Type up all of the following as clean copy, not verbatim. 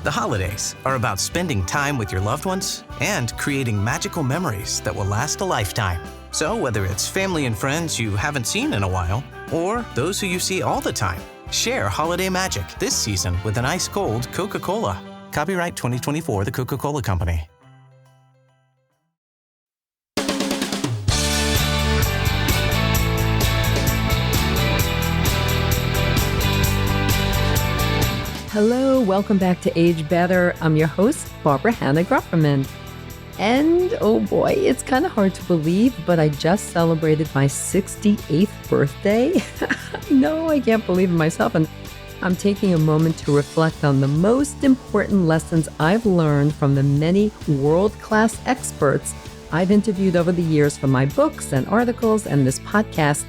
The holidays are about spending time with your loved ones and creating magical memories that will last a lifetime. So whether it's family and friends you haven't seen in a while, or those who you see all the time, share holiday magic this season with an ice-cold Coca-Cola. Copyright 2024, The Coca-Cola Company. Hello, welcome back to Age Better. I'm your host, Barbara Hannah Grufferman. And oh boy, it's kind of hard to believe, but I just celebrated my 68th birthday. No, I can't believe it myself. And I'm taking a moment to reflect on the most important lessons I've learned from the many world-class experts I've interviewed over the years from my books and articles and this podcast.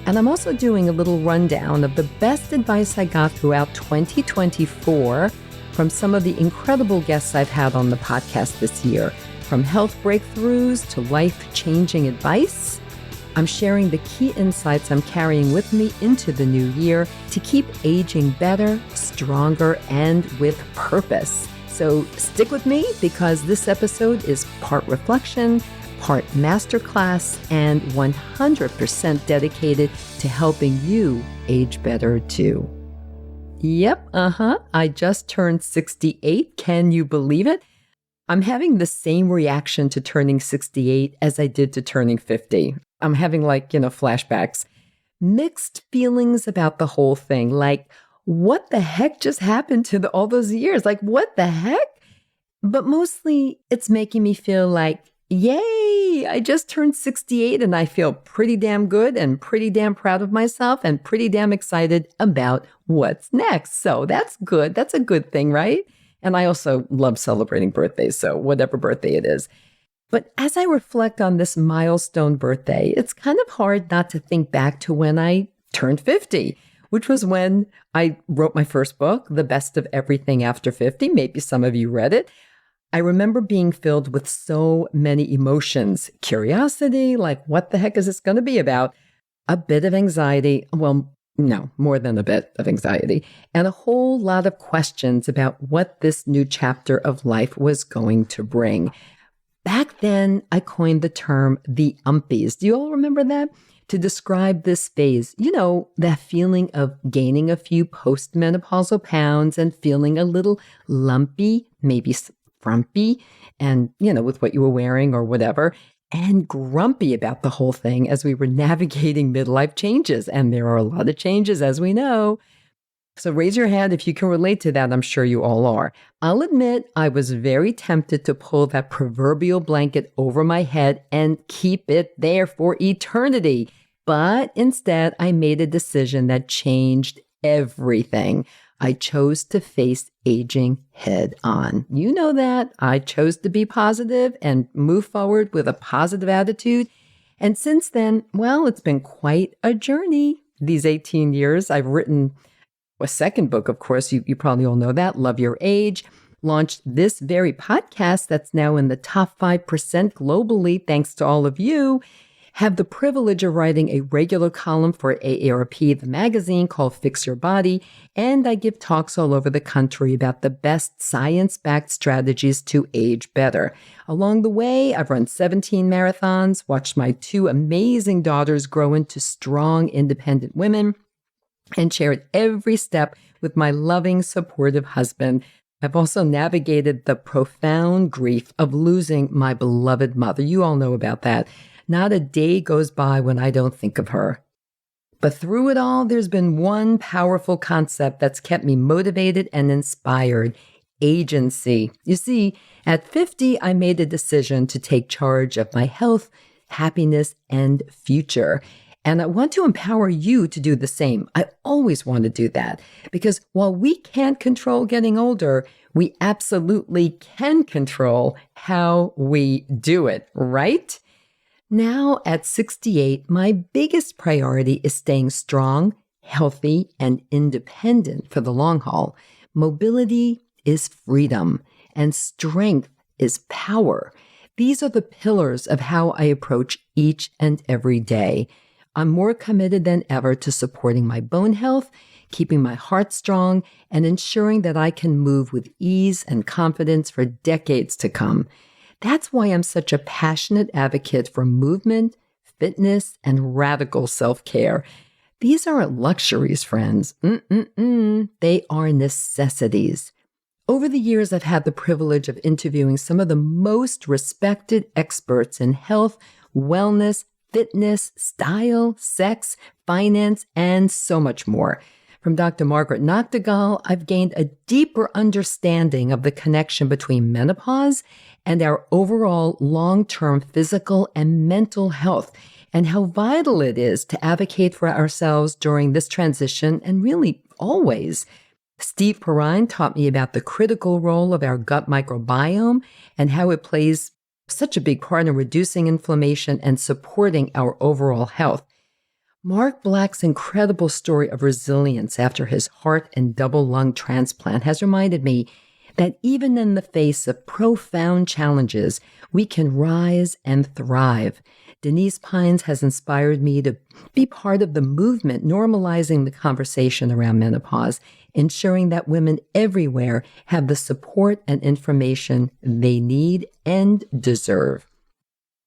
And I'm also doing a little rundown of the best advice I got throughout 2024 from some of the incredible guests I've had on the podcast this year. From health breakthroughs to life-changing advice, I'm sharing the key insights I'm carrying with me into the new year to keep aging better, stronger, and with purpose. So stick with me because this episode is part reflection, part masterclass, and 100% dedicated to helping you age better too. Yep, I just turned 68. Can you believe it? I'm having the same reaction to turning 68 as I did to turning 50. I'm having flashbacks. Mixed feelings about the whole thing. Like, what the heck just happened to all those years? Like, what the heck? But mostly it's making me feel like, yay, I just turned 68 and I feel pretty damn good and pretty damn proud of myself and pretty damn excited about what's next. So that's good. That's a good thing, right? And I also love celebrating birthdays, so whatever birthday it is. But as I reflect on this milestone birthday, it's kind of hard not to think back to when I turned 50, which was when I wrote my first book, The Best of Everything After 50. Maybe some of you read it. I remember being filled with so many emotions. Curiosity, like what the heck is this going to be about? A bit of anxiety, well, no, more than a bit of anxiety, and a whole lot of questions about what this new chapter of life was going to bring. Back then, I coined the term the umpies. Do you all remember that? To describe this phase, that feeling of gaining a few postmenopausal pounds and feeling a little lumpy, maybe frumpy, and, with what you were wearing or whatever, and grumpy about the whole thing as we were navigating midlife changes. And there are a lot of changes, as we know. So raise your hand if you can relate to that. I'm sure you all are. I'll admit I was very tempted to pull that proverbial blanket over my head and keep it there for eternity. But instead, I made a decision that changed everything. I chose to face aging head on. You know that. I chose to be positive and move forward with a positive attitude. And since then, well, it's been quite a journey. These 18 years, I've written a second book, of course. You probably all know that, Love Your Age. Launched this very podcast that's now in the top 5% globally, thanks to all of you. Have the privilege of writing a regular column for AARP, the magazine, called Fix Your Body, and I give talks all over the country about the best science-backed strategies to age better. Along the way, I've run 17 marathons, watched my 2 amazing daughters grow into strong, independent women, and shared every step with my loving, supportive husband. I've also navigated the profound grief of losing my beloved mother. You all know about that. Not a day goes by when I don't think of her. But through it all, there's been one powerful concept that's kept me motivated and inspired: agency. You see, at 50, I made a decision to take charge of my health, happiness, and future. And I want to empower you to do the same. I always want to do that because while we can't control getting older, we absolutely can control how we do it, right? Now at 68, my biggest priority is staying strong, healthy, and independent for the long haul. Mobility is freedom, and strength is power. These are the pillars of how I approach each and every day. I'm more committed than ever to supporting my bone health, keeping my heart strong, and ensuring that I can move with ease and confidence for decades to come. That's why I'm such a passionate advocate for movement, fitness, and radical self-care. These aren't luxuries, friends. They are necessities. Over the years, I've had the privilege of interviewing some of the most respected experts in health, wellness, fitness, style, sex, finance, and so much more. From Dr. Margaret Noctegal, I've gained a deeper understanding of the connection between menopause and our overall long-term physical and mental health, and how vital it is to advocate for ourselves during this transition and really always. Steve Perrine taught me about the critical role of our gut microbiome and how it plays such a big part in reducing inflammation and supporting our overall health. Mark Black's incredible story of resilience after his heart and double lung transplant has reminded me that even in the face of profound challenges, we can rise and thrive. Denise Pines has inspired me to be part of the movement normalizing the conversation around menopause, ensuring that women everywhere have the support and information they need and deserve.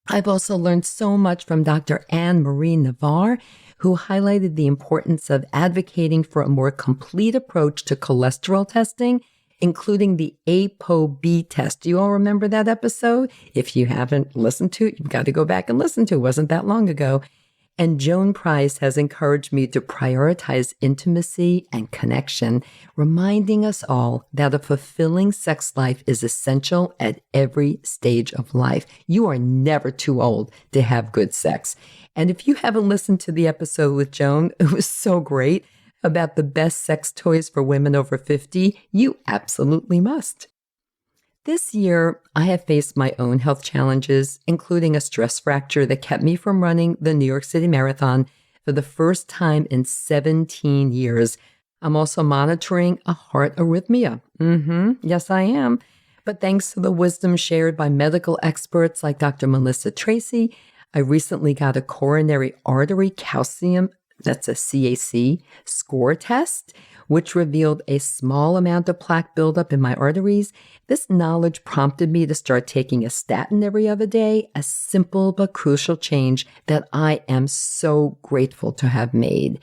I've also learned so much from Dr. Anne-Marie Navarre, who highlighted the importance of advocating for a more complete approach to cholesterol testing, including the ApoB test. Do you all remember that episode? If you haven't listened to it, you've got to go back and listen to it. It wasn't that long ago. And Joan Price has encouraged me to prioritize intimacy and connection, reminding us all that a fulfilling sex life is essential at every stage of life. You are never too old to have good sex. And if you haven't listened to the episode with Joan, it was so great, about the best sex toys for women over 50, you absolutely must. This year, I have faced my own health challenges, including a stress fracture that kept me from running the New York City Marathon for the first time in 17 years. I'm also monitoring a heart arrhythmia. Yes, I am. But thanks to the wisdom shared by medical experts like Dr. Melissa Tracy, I recently got a coronary artery calcium, that's a CAC, score test, which revealed a small amount of plaque buildup in my arteries. This knowledge prompted me to start taking a statin every other day, a simple but crucial change that I am so grateful to have made.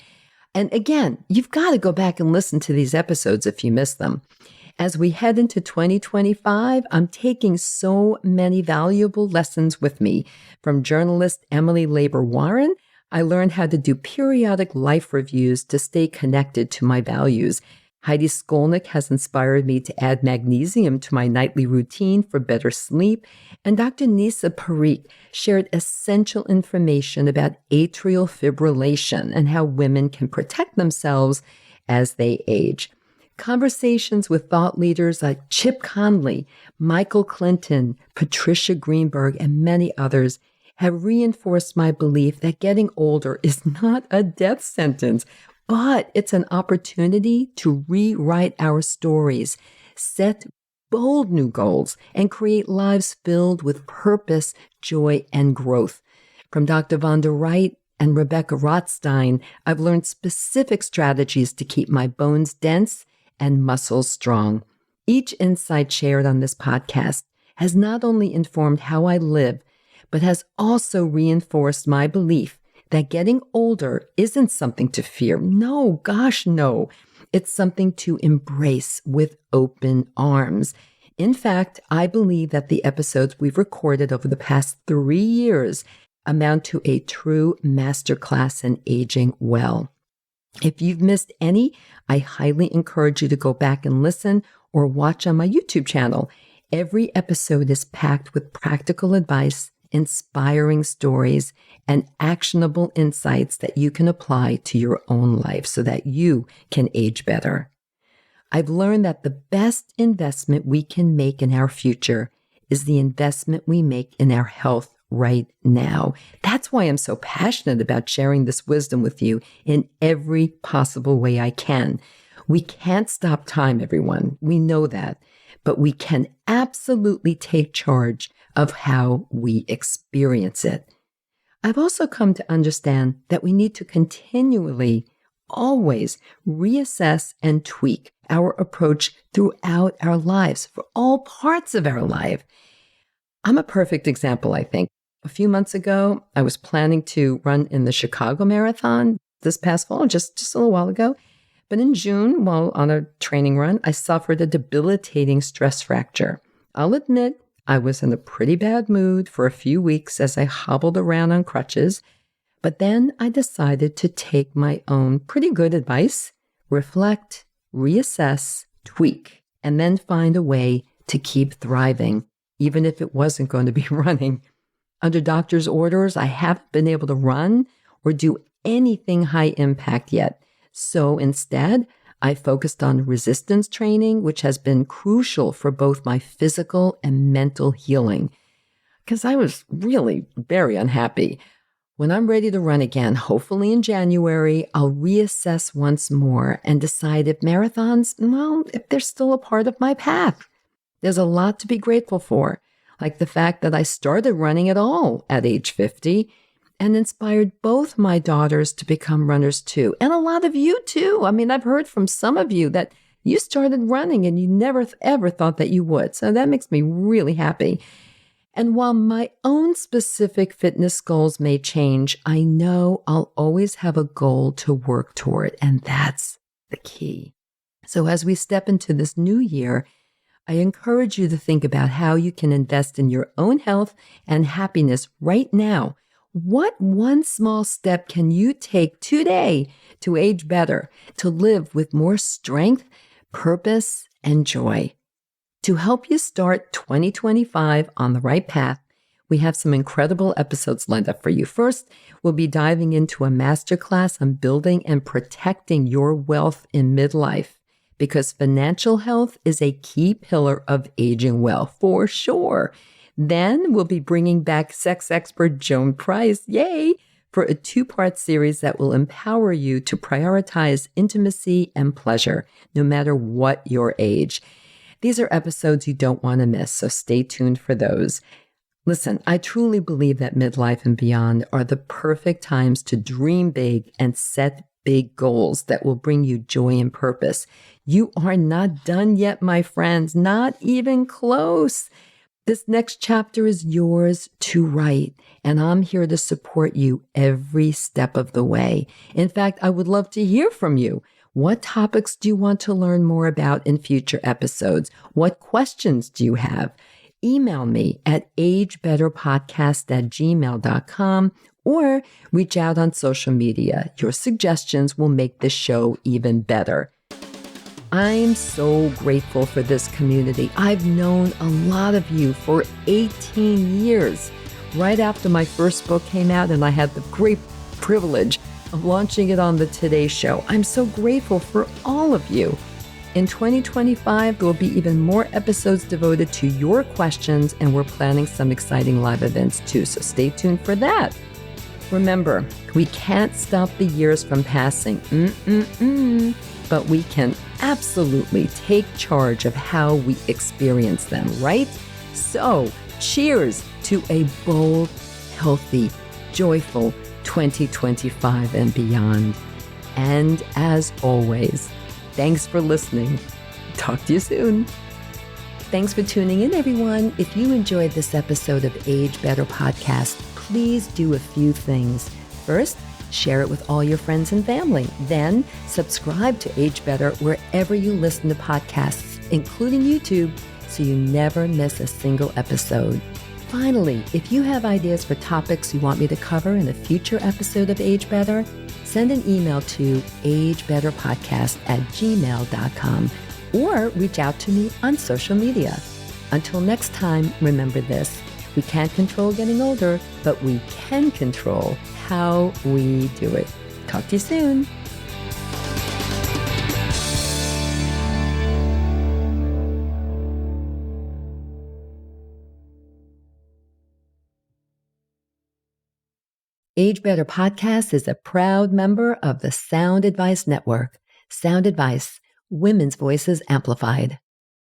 And again, you've got to go back and listen to these episodes if you missed them. As we head into 2025, I'm taking so many valuable lessons with me. From journalist Emily Labor Warren, I learned how to do periodic life reviews to stay connected to my values. Heidi Skolnick has inspired me to add magnesium to my nightly routine for better sleep. And Dr. Nisa Parikh shared essential information about atrial fibrillation and how women can protect themselves as they age. Conversations with thought leaders like Chip Conley, Michael Clinton, Patricia Greenberg, and many others have reinforced my belief that getting older is not a death sentence, but it's an opportunity to rewrite our stories, set bold new goals, and create lives filled with purpose, joy, and growth. From Dr. Vonda Wright and Rebecca Rothstein, I've learned specific strategies to keep my bones dense and muscles strong. Each insight shared on this podcast has not only informed how I live, but has also reinforced my belief that getting older isn't something to fear. No, gosh, no. It's something to embrace with open arms. In fact, I believe that the episodes we've recorded over the past 3 years amount to a true masterclass in aging well. If you've missed any, I highly encourage you to go back and listen or watch on my YouTube channel. Every episode is packed with practical advice, inspiring stories, and actionable insights that you can apply to your own life so that you can age better. I've learned that the best investment we can make in our future is the investment we make in our health right now. That's why I'm so passionate about sharing this wisdom with you in every possible way I can. We can't stop time, everyone. We know that. But we can absolutely take charge of how we experience it. I've also come to understand that we need to continually, always reassess and tweak our approach throughout our lives for all parts of our life. I'm a perfect example, I think. A few months ago, I was planning to run in the Chicago Marathon this past fall, just a little while ago. But in June, while on a training run, I suffered a debilitating stress fracture. I'll admit, I was in a pretty bad mood for a few weeks as I hobbled around on crutches. But then I decided to take my own pretty good advice, reflect, reassess, tweak, and then find a way to keep thriving, even if it wasn't going to be running. Under doctor's orders, I haven't been able to run or do anything high impact yet. So instead, I focused on resistance training, which has been crucial for both my physical and mental healing, because I was really very unhappy. When I'm ready to run again, hopefully in January, I'll reassess once more and decide if marathons, well, if they're still a part of my path. There's a lot to be grateful for, like the fact that I started running at all at age 50 and inspired both my daughters to become runners too. And a lot of you too. I mean, I've heard from some of you that you started running and you never ever thought that you would. So that makes me really happy. And while my own specific fitness goals may change, I know I'll always have a goal to work toward, and that's the key. So as we step into this new year, I encourage you to think about how you can invest in your own health and happiness right now. What one small step can you take today to age better, to live with more strength, purpose, and joy? To help you start 2025 on the right path, we have some incredible episodes lined up for you. First, we'll be diving into a masterclass on building and protecting your wealth in midlife, because financial health is a key pillar of aging well, for sure. Then we'll be bringing back sex expert Joan Price, yay, for a 2-part series that will empower you to prioritize intimacy and pleasure, no matter what your age. These are episodes you don't want to miss, so stay tuned for those. Listen, I truly believe that midlife and beyond are the perfect times to dream big and set big goals that will bring you joy and purpose. You are not done yet, my friends, not even close. This next chapter is yours to write, and I'm here to support you every step of the way. In fact, I would love to hear from you. What topics do you want to learn more about in future episodes? What questions do you have? Email me at agebetterpodcast@gmail.com or reach out on social media. Your suggestions will make this show even better. I'm so grateful for this community. I've known a lot of you for 18 years. Right after my first book came out, and I had the great privilege of launching it on the Today Show. I'm so grateful for all of you. In 2025, there will be even more episodes devoted to your questions, and we're planning some exciting live events too, so stay tuned for that. Remember, we can't stop the years from passing, but we can absolutely take charge of how we experience them, right? So, cheers to a bold, healthy, joyful 2025 and beyond. And as always, thanks for listening. Talk to you soon. Thanks for tuning in, everyone. If you enjoyed this episode of Age Better Podcast, please do a few things. First, share it with all your friends and family. Then, subscribe to Age Better wherever you listen to podcasts, including YouTube, so you never miss a single episode. Finally, if you have ideas for topics you want me to cover in a future episode of Age Better, send an email to agebetterpodcast@gmail.com or reach out to me on social media. Until next time, remember this: we can't control getting older, but we can control how we do it. Talk to you soon. Age Better Podcast is a proud member of the Sound Advice Network. Sound Advice, women's voices amplified.